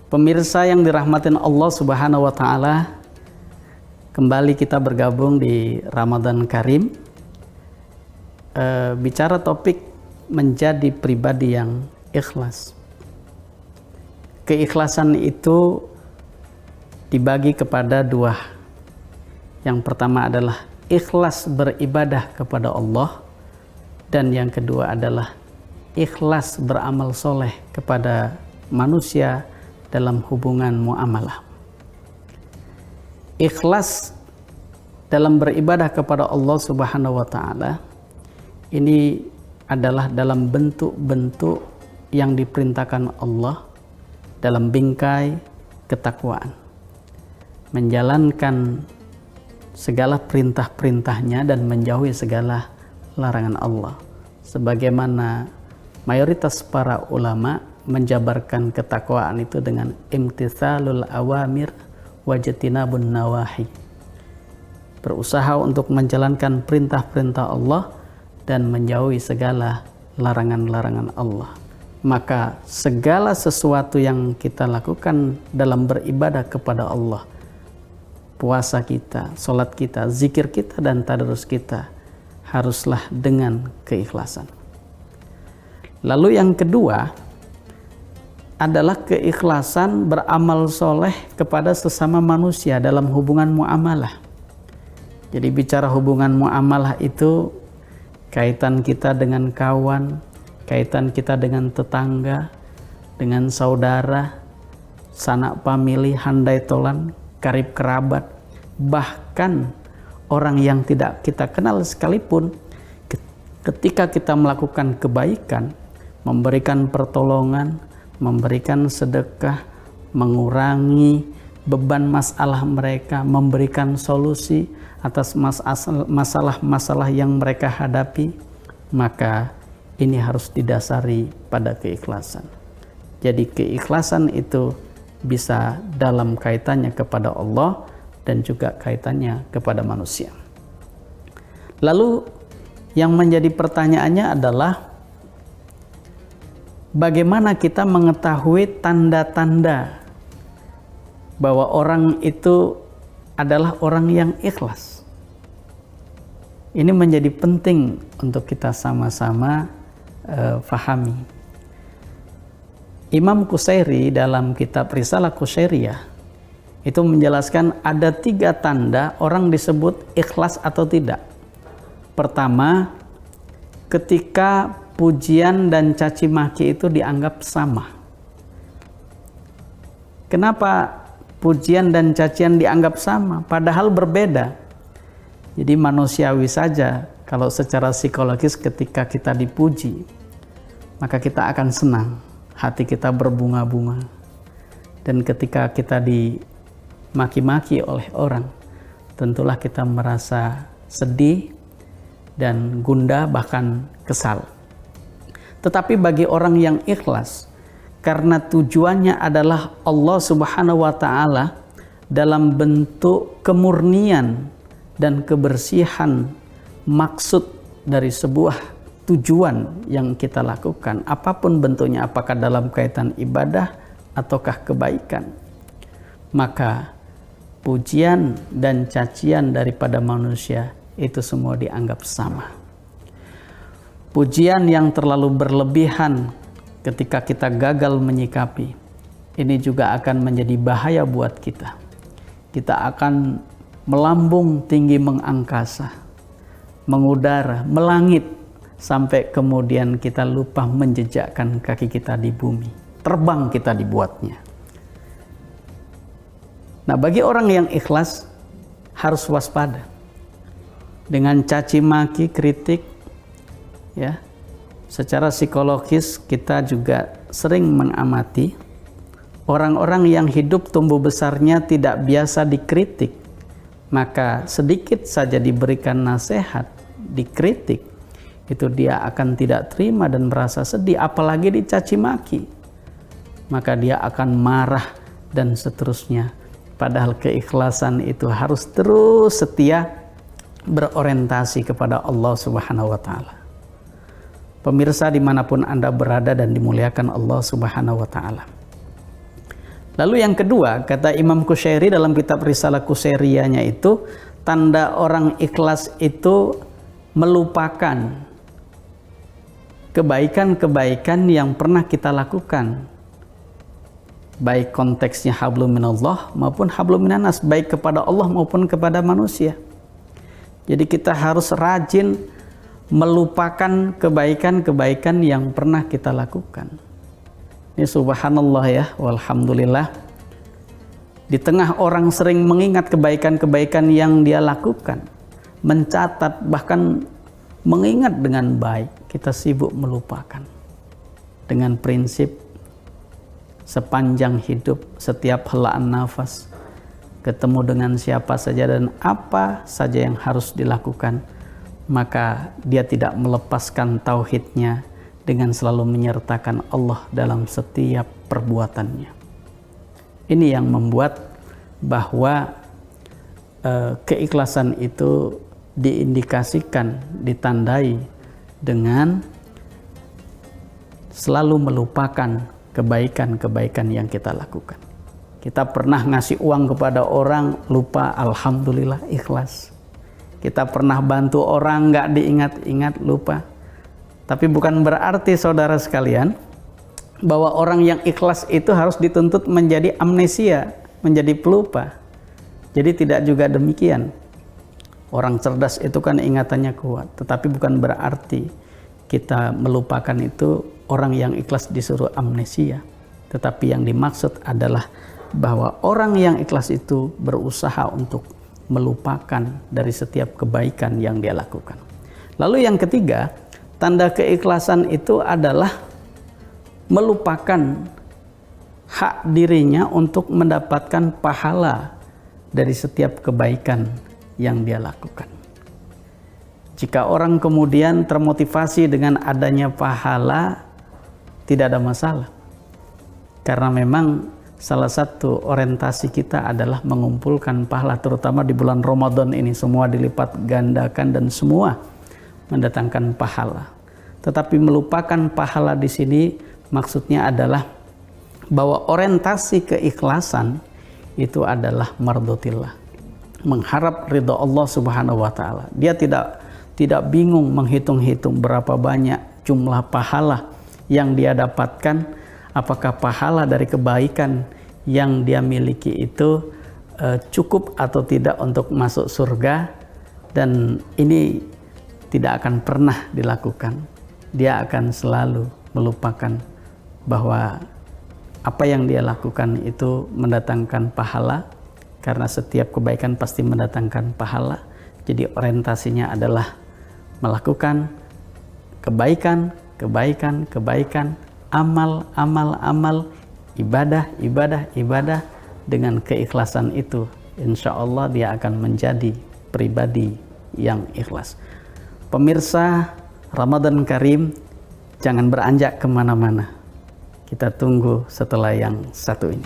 Pemirsa yang dirahmatin Allah Subhanahu wa taala, kembali kita bergabung di Ramadan Karim. Bicara topik menjadi pribadi yang ikhlas. Keikhlasan itu dibagi kepada dua. Yang pertama adalah ikhlas beribadah kepada Allah, dan yang kedua adalah ikhlas beramal soleh kepada manusia dalam hubungan muamalah. Ikhlas dalam beribadah kepada Allah Subhanahu wa taala ini adalah dalam bentuk-bentuk yang diperintahkan Allah dalam bingkai ketakwaan. Menjalankan segala perintah-perintahnya dan menjauhi segala larangan Allah. Sebagaimana mayoritas para ulama menjabarkan ketakwaan itu dengan imtitsalul awamir wajtinabun nawahi. Berusaha untuk menjalankan perintah-perintah Allah dan menjauhi segala larangan-larangan Allah. Maka segala sesuatu yang kita lakukan dalam beribadah kepada Allah, puasa kita, sholat kita, zikir kita, dan tadarus kita, haruslah dengan keikhlasan. Lalu yang kedua adalah keikhlasan beramal soleh kepada sesama manusia dalam hubungan muamalah. Jadi bicara hubungan muamalah itu kaitan kita dengan kawan, kaitan kita dengan tetangga, dengan saudara, sanak famili, handai tolan, karib kerabat, bahkan orang yang tidak kita kenal sekalipun, ketika kita melakukan kebaikan, memberikan pertolongan, memberikan sedekah, mengurangi beban masalah mereka, memberikan solusi atas masalah-masalah yang mereka hadapi, maka ini harus didasari pada keikhlasan. Jadi keikhlasan itu bisa dalam kaitannya kepada Allah dan juga kaitannya kepada manusia. Lalu yang menjadi pertanyaannya adalah bagaimana kita mengetahui tanda-tanda bahwa orang itu adalah orang yang ikhlas? Ini menjadi penting untuk kita sama-sama fahami. Imam Qusairi dalam kitab Risalah Qusairiyah itu menjelaskan ada 3 tanda orang disebut ikhlas atau tidak. Pertama, ketika pujian dan caci maki itu dianggap sama. Kenapa pujian dan cacian dianggap sama, padahal berbeda? Jadi manusiawi saja kalau secara psikologis ketika kita dipuji, maka kita akan senang, hati kita berbunga-bunga. Dan ketika kita dimaki-maki oleh orang, tentulah kita merasa sedih dan gundah, bahkan kesal. Tetapi bagi orang yang ikhlas, karena tujuannya adalah Allah Subhanahu wa taala dalam bentuk kemurnian dan kebersihan maksud dari sebuah tujuan yang kita lakukan, apapun bentuknya, apakah dalam kaitan ibadah ataukah kebaikan, maka pujian dan cacian daripada manusia itu semua dianggap sama. Pujian yang terlalu berlebihan ketika kita gagal menyikapi, ini juga akan menjadi bahaya buat kita. Kita akan melambung tinggi mengangkasa, mengudara, melangit, sampai kemudian kita lupa menjejakkan kaki kita di bumi. Terbang kita dibuatnya. Nah, bagi orang yang ikhlas harus waspada dengan caci maki, kritik, ya. Secara psikologis kita juga sering mengamati orang-orang yang hidup tumbuh besarnya tidak biasa dikritik, maka sedikit saja diberikan nasihat, dikritik, itu dia akan tidak terima dan merasa sedih, apalagi dicaci maki. Maka dia akan marah dan seterusnya. Padahal keikhlasan itu harus terus setia berorientasi kepada Allah Subhanahu wa taala. Pemirsa dimanapun Anda berada dan dimuliakan Allah Subhanahu wa taala, Lalu yang kedua, kata Imam Qushairi dalam kitab Risalah Qushairiyahnya itu, tanda orang ikhlas itu melupakan kebaikan-kebaikan yang pernah kita lakukan. Baik konteksnya hablum minallah maupun hablum minanas, baik kepada Allah maupun kepada manusia. Jadi kita harus rajin melupakan kebaikan-kebaikan yang pernah kita lakukan. Ini subhanallah ya, walhamdulillah. Di tengah orang sering mengingat kebaikan-kebaikan yang dia lakukan, mencatat, bahkan mengingat dengan baik, kita sibuk melupakan. Dengan prinsip sepanjang hidup, setiap helaan nafas, ketemu dengan siapa saja dan apa saja yang harus dilakukan, maka dia tidak melepaskan tauhidnya dengan selalu menyertakan Allah dalam setiap perbuatannya. Ini yang membuat bahwa keikhlasan itu diindikasikan, ditandai dengan selalu melupakan kebaikan-kebaikan yang kita lakukan. Kita pernah ngasih uang kepada orang, lupa, alhamdulillah, ikhlas. Kita pernah bantu orang, nggak diingat-ingat, lupa. Tapi bukan berarti saudara sekalian bahwa orang yang ikhlas itu harus dituntut menjadi amnesia, menjadi pelupa. Jadi tidak juga demikian. Orang cerdas itu kan ingatannya kuat, tetapi bukan berarti kita melupakan itu orang yang ikhlas disuruh amnesia. Tetapi yang dimaksud adalah bahwa orang yang ikhlas itu berusaha untuk melupakan dari setiap kebaikan yang dia lakukan. Lalu yang ketiga, tanda keikhlasan itu adalah melupakan hak dirinya untuk mendapatkan pahala dari setiap kebaikan yang dia lakukan. Jika orang kemudian termotivasi dengan adanya pahala, tidak ada masalah. Karena memang salah satu orientasi kita adalah mengumpulkan pahala, terutama di bulan Ramadan ini, semua dilipat gandakan dan semua mendatangkan pahala. Tetapi melupakan pahala di sini maksudnya adalah bahwa orientasi keikhlasan itu adalah mardotillah, mengharap ridha Allah Subhanahu wa taala. Dia tidak bingung menghitung-hitung berapa banyak jumlah pahala yang dia dapatkan, apakah pahala dari kebaikan yang dia miliki itu cukup atau tidak untuk masuk surga, dan ini tidak akan pernah dilakukan. Dia akan selalu melupakan bahwa apa yang dia lakukan itu mendatangkan pahala, karena setiap kebaikan pasti mendatangkan pahala. Jadi orientasinya adalah melakukan kebaikan, amal, ibadah dengan keikhlasan itu. Insya Allah dia akan menjadi pribadi yang ikhlas. Pemirsa Ramadan Karim, jangan beranjak kemana-mana. Kita tunggu setelah yang satu ini.